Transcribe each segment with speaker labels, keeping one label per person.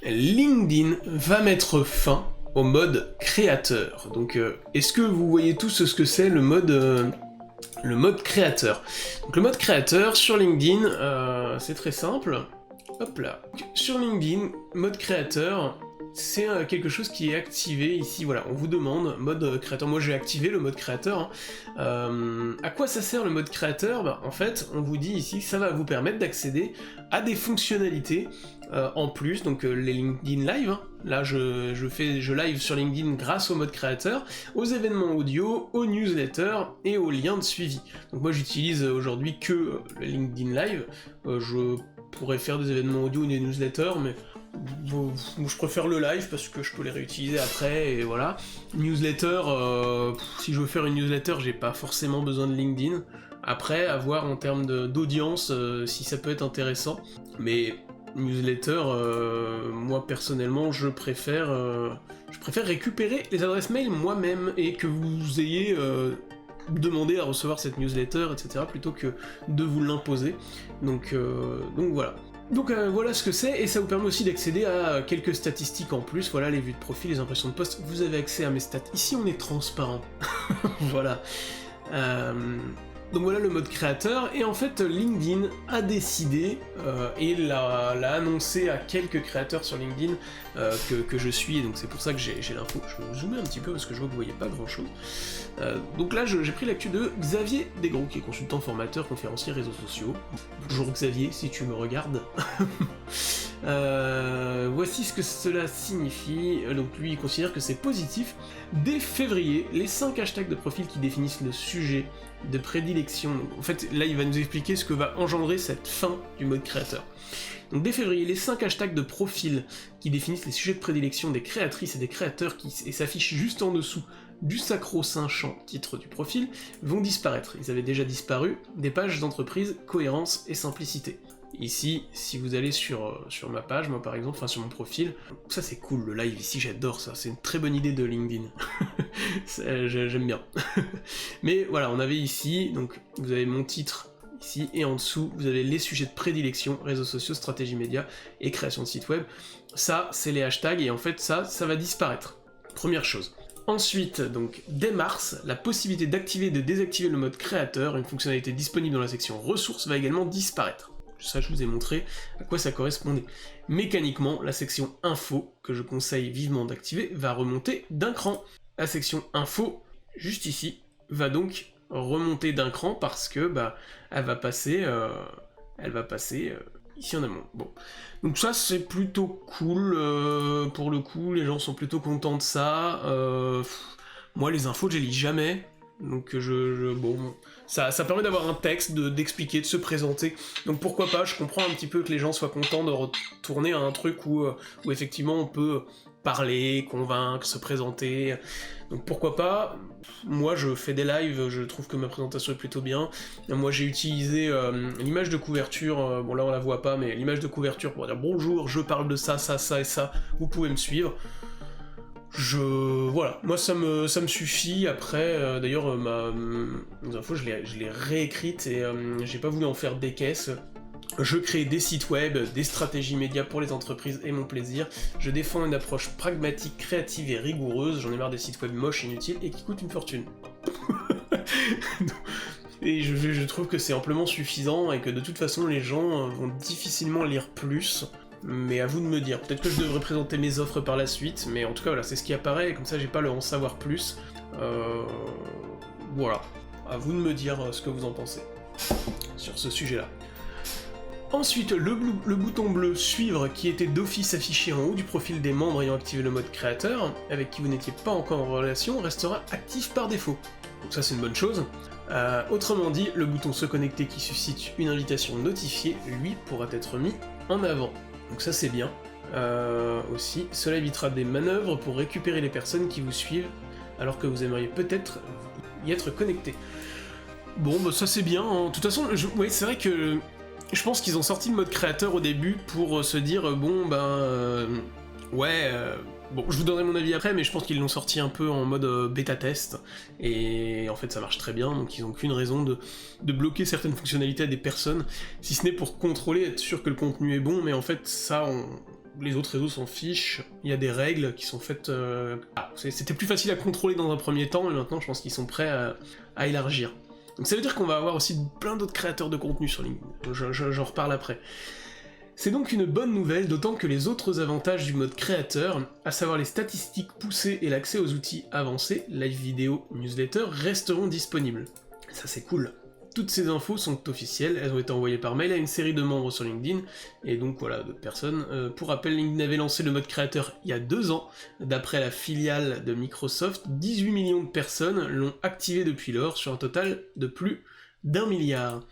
Speaker 1: LinkedIn va mettre fin au mode créateur. Donc, est-ce que vous voyez tous ce que c'est le mode créateur? Donc, le mode créateur sur LinkedIn, c'est très simple. Hop là. Sur LinkedIn, mode créateur, c'est quelque chose qui est activé ici. Voilà, on vous demande mode créateur. Moi, j'ai activé le mode créateur. À quoi ça sert le mode créateur? Bah, en fait, on vous dit ici que ça va vous permettre d'accéder à des fonctionnalités en plus, donc les LinkedIn Live. Là, je live sur LinkedIn grâce au mode créateur, aux événements audio, aux newsletters et aux liens de suivi. Donc moi, j'utilise aujourd'hui que le LinkedIn Live. Je pourrais faire des événements audio ou des newsletters, mais je préfère le live parce que je peux les réutiliser après, et voilà. Newsletter, si je veux faire une newsletter, j'ai pas forcément besoin de LinkedIn. Après, à voir en termes d'audience, si ça peut être intéressant. Mais newsletter, moi personnellement, je préfère récupérer les adresses mail moi-même, et que vous ayez demandé à recevoir cette newsletter, etc., plutôt que de vous l'imposer. Donc voilà. Donc voilà ce que c'est, et ça vous permet aussi d'accéder à quelques statistiques en plus. Voilà, les vues de profil, les impressions de poste, vous avez accès à mes stats. Ici on est transparent. Voilà. Donc voilà le mode créateur, et en fait LinkedIn a décidé, et l'a annoncé à quelques créateurs sur LinkedIn que je suis, et donc c'est pour ça que j'ai l'info. Je vais zoomer un petit peu parce que je vois que vous voyez pas grand chose. Donc là j'ai pris l'actu de Xavier Desgros, qui est consultant formateur, conférencier réseaux sociaux. Bonjour Xavier, si tu me regardes. Voici ce que cela signifie. Donc lui il considère que c'est positif. Dès février, les 5 hashtags de profil qui définissent le sujet de prédilection. En fait, là il va nous expliquer ce que va engendrer cette fin du mode créateur. Donc dès février, les 5 hashtags de profil qui définissent les sujets de prédilection des créatrices et des créateurs et s'affichent juste en dessous du sacro-saint champ titre du profil vont disparaître. Ils avaient déjà disparu des pages d'entreprise, cohérence et simplicité. Ici, si vous allez sur ma page, moi par exemple, enfin sur mon profil, ça c'est cool, le live ici, j'adore ça, c'est une très bonne idée de LinkedIn. J'aime bien. Mais voilà, on avait ici, donc vous avez mon titre ici, et en dessous, vous avez les sujets de prédilection, réseaux sociaux, stratégie média et création de site web. Ça, c'est les hashtags, et en fait ça va disparaître. Première chose. Ensuite, donc, dès mars, la possibilité d'activer et de désactiver le mode créateur, une fonctionnalité disponible dans la section ressources, va également disparaître. Ça, je vous ai montré à quoi ça correspondait. Mécaniquement, la section info, que je conseille vivement d'activer, va remonter d'un cran. La section info, juste ici, va donc remonter d'un cran parce que, elle va passer ici en amont. Bon. Donc ça, c'est plutôt cool, pour le coup, les gens sont plutôt contents de ça. Moi, les infos, je les lis jamais. Donc bon, ça permet d'avoir un texte, d'expliquer, de se présenter. Donc pourquoi pas, je comprends un petit peu que les gens soient contents de retourner à un truc où effectivement on peut parler, convaincre, se présenter. Donc pourquoi pas. Moi je fais des lives, je trouve que ma présentation est plutôt bien. Moi j'ai utilisé l'image de couverture, bon là on la voit pas, mais l'image de couverture pour dire bonjour, je parle de ça, ça, ça et ça, vous pouvez me suivre. Voilà, moi ça me suffit. Après, d'ailleurs, mes infos, je l'ai réécrite, et j'ai pas voulu en faire des caisses. Je crée des sites web, des stratégies médias pour les entreprises et mon plaisir. Je défends une approche pragmatique, créative et rigoureuse. J'en ai marre des sites web moches, inutiles et qui coûtent une fortune. Et je trouve que c'est amplement suffisant, et que de toute façon les gens vont difficilement lire plus. Mais à vous de me dire, peut-être que je devrais présenter mes offres par la suite, mais en tout cas voilà, c'est ce qui apparaît, et comme ça j'ai pas le en savoir plus. Voilà, à vous de me dire ce que vous en pensez sur ce sujet-là. Ensuite, le bouton bleu suivre, qui était d'office affiché en haut du profil des membres ayant activé le mode créateur, avec qui vous n'étiez pas encore en relation, restera actif par défaut. Donc ça c'est une bonne chose. Autrement dit, le bouton se connecter qui suscite une invitation notifiée, lui, pourra être mis en avant. Donc ça c'est bien. Aussi, cela évitera des manœuvres pour récupérer les personnes qui vous suivent, alors que vous aimeriez peut-être y être connecté. Bon, ça c'est bien, hein. De toute façon, ouais, c'est vrai que je pense qu'ils ont sorti le mode créateur au début pour se dire, bon, bon, je vous donnerai mon avis après, mais je pense qu'ils l'ont sorti un peu en mode bêta-test, et en fait ça marche très bien, donc ils n'ont qu'une raison de bloquer certaines fonctionnalités à des personnes, si ce n'est pour contrôler, être sûr que le contenu est bon, mais en fait ça, les autres réseaux s'en fichent, il y a des règles qui sont faites... c'était plus facile à contrôler dans un premier temps, et maintenant je pense qu'ils sont prêts à élargir. Donc ça veut dire qu'on va avoir aussi plein d'autres créateurs de contenu sur LinkedIn, j'en reparle après. C'est donc une bonne nouvelle, d'autant que les autres avantages du mode créateur, à savoir les statistiques poussées et l'accès aux outils avancés, live vidéo, newsletter, resteront disponibles. Ça c'est cool. Toutes ces infos sont officielles, elles ont été envoyées par mail à une série de membres sur LinkedIn, et donc voilà, d'autres personnes. Pour rappel, LinkedIn avait lancé le mode créateur il y a 2 ans, d'après la filiale de Microsoft, 18 millions de personnes l'ont activé depuis lors, sur un total de plus d'1 milliard.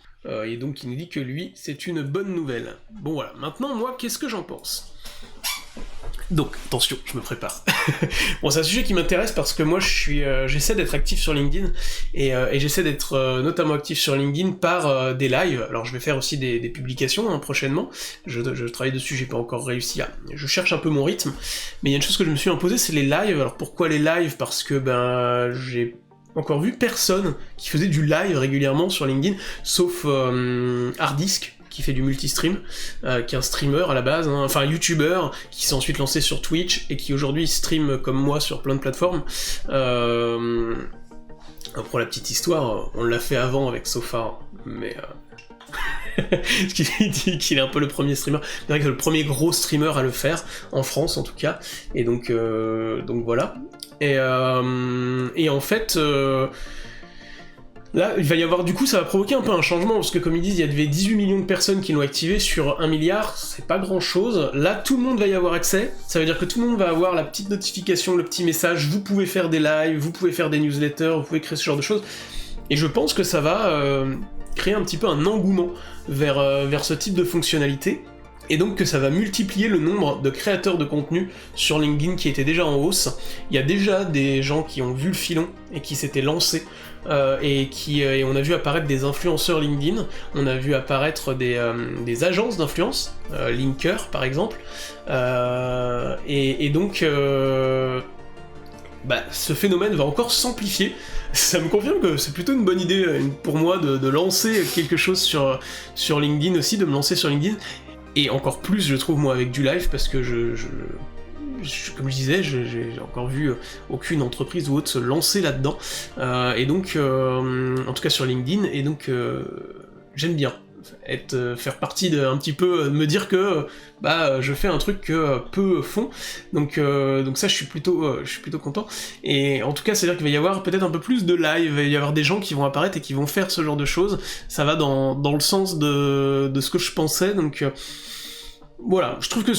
Speaker 1: Et donc il nous dit que lui, c'est une bonne nouvelle. Bon voilà, maintenant moi, qu'est-ce que j'en pense ? Donc, attention, je me prépare. Bon, c'est un sujet qui m'intéresse parce que moi, j'essaie d'être actif sur LinkedIn, et j'essaie d'être notamment actif sur LinkedIn par des lives. Alors, je vais faire aussi des publications hein, prochainement. Je travaille dessus, j'ai pas encore réussi à... Je cherche un peu mon rythme, mais il y a une chose que je me suis imposée, c'est les lives. Alors, pourquoi les lives ? Parce que, j'ai encore vu personne qui faisait du live régulièrement sur LinkedIn, sauf Hardisk, qui fait du multistream, qui est un streamer à la base, hein, enfin un youtubeur, qui s'est ensuite lancé sur Twitch, et qui aujourd'hui stream comme moi sur plein de plateformes. Pour la petite histoire, on l'a fait avant avec Sofa, mais... Parce qu'il dit qu'il est un peu le premier streamer, c'est vrai que c'est le premier gros streamer à le faire, en France en tout cas, et donc voilà. Et en fait... Là, il va y avoir, du coup, ça va provoquer un peu un changement, parce que comme ils disent, il y avait 18 millions de personnes qui l'ont activé sur 1 milliard, c'est pas grand chose. Là, tout le monde va y avoir accès, ça veut dire que tout le monde va avoir la petite notification, le petit message, vous pouvez faire des lives, vous pouvez faire des newsletters, vous pouvez créer ce genre de choses, et je pense que ça va créer un petit peu un engouement vers ce type de fonctionnalité, et donc que ça va multiplier le nombre de créateurs de contenu sur LinkedIn qui était déjà en hausse. Il y a déjà des gens qui ont vu le filon et qui s'étaient lancés, et on a vu apparaître des influenceurs LinkedIn, on a vu apparaître des agences d'influence, Linker par exemple, et donc ce phénomène va encore s'amplifier. Ça me confirme que c'est plutôt une bonne idée pour moi de lancer quelque chose sur LinkedIn aussi, de me lancer sur LinkedIn, et encore plus je trouve moi avec du live, parce que comme je disais, j'ai encore vu aucune entreprise ou autre se lancer là-dedans, et donc, en tout cas sur LinkedIn, et donc j'aime bien faire partie un petit peu, me dire que je fais un truc que peu font, donc ça je suis plutôt content, et en tout cas c'est-à-dire qu'il va y avoir peut-être un peu plus de live, il va y avoir des gens qui vont apparaître et qui vont faire ce genre de choses, ça va dans le sens de ce que je pensais, donc... Voilà, je trouve que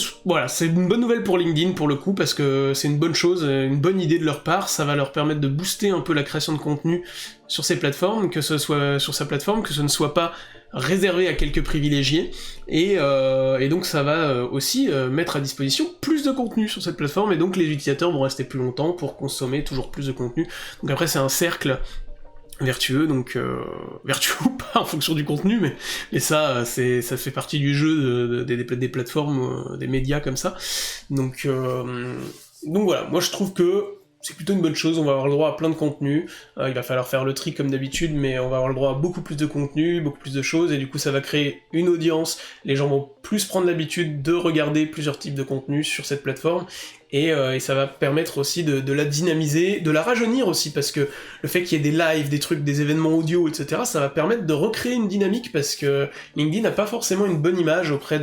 Speaker 1: c'est une bonne nouvelle pour LinkedIn pour le coup, parce que c'est une bonne chose, une bonne idée de leur part, ça va leur permettre de booster un peu la création de contenu sur ces plateformes, que ce soit sur sa plateforme, que ce ne soit pas réservé à quelques privilégiés, et donc ça va aussi mettre à disposition plus de contenu sur cette plateforme, et donc les utilisateurs vont rester plus longtemps pour consommer toujours plus de contenu. Donc après c'est un cercle vertueux, donc vertueux ou pas en fonction du contenu, mais ça fait partie du jeu des plateformes, des médias comme ça. Donc voilà, moi je trouve que c'est plutôt une bonne chose, on va avoir le droit à plein de contenu, il va falloir faire le tri comme d'habitude, mais on va avoir le droit à beaucoup plus de contenu, beaucoup plus de choses, et du coup ça va créer une audience, les gens vont plus prendre l'habitude de regarder plusieurs types de contenus sur cette plateforme, et ça va permettre aussi de la dynamiser, de la rajeunir aussi, parce que le fait qu'il y ait des lives, des trucs, des événements audio, etc., ça va permettre de recréer une dynamique, parce que LinkedIn n'a pas forcément une bonne image auprès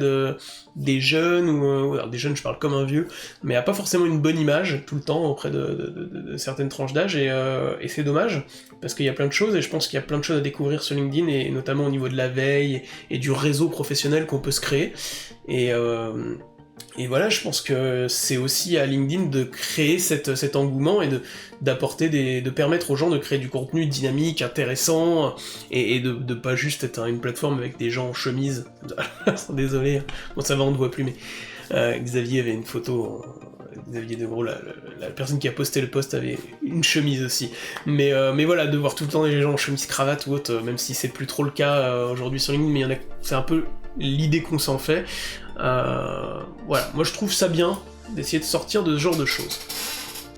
Speaker 1: des jeunes, alors des jeunes je parle comme un vieux, mais a pas forcément une bonne image tout le temps auprès de certaines tranches d'âge, et c'est dommage, parce qu'il y a plein de choses, et je pense qu'il y a plein de choses à découvrir sur LinkedIn, et notamment au niveau de la veille, et du réseau professionnel qu'on peut se créer, et voilà, je pense que c'est aussi à LinkedIn de créer cet engouement et de permettre aux gens de créer du contenu dynamique, intéressant, et de pas juste être une plateforme avec des gens en chemise. Désolé, bon ça va, on ne voit plus, mais Xavier avait une photo, Xavier de Gros, la personne qui a posté le post avait une chemise aussi. Mais voilà, de voir tout le temps des gens en chemise cravate ou autre, même si c'est plus trop le cas aujourd'hui sur LinkedIn, mais c'est un peu l'idée qu'on s'en fait. Voilà, moi je trouve ça bien d'essayer de sortir de ce genre de choses.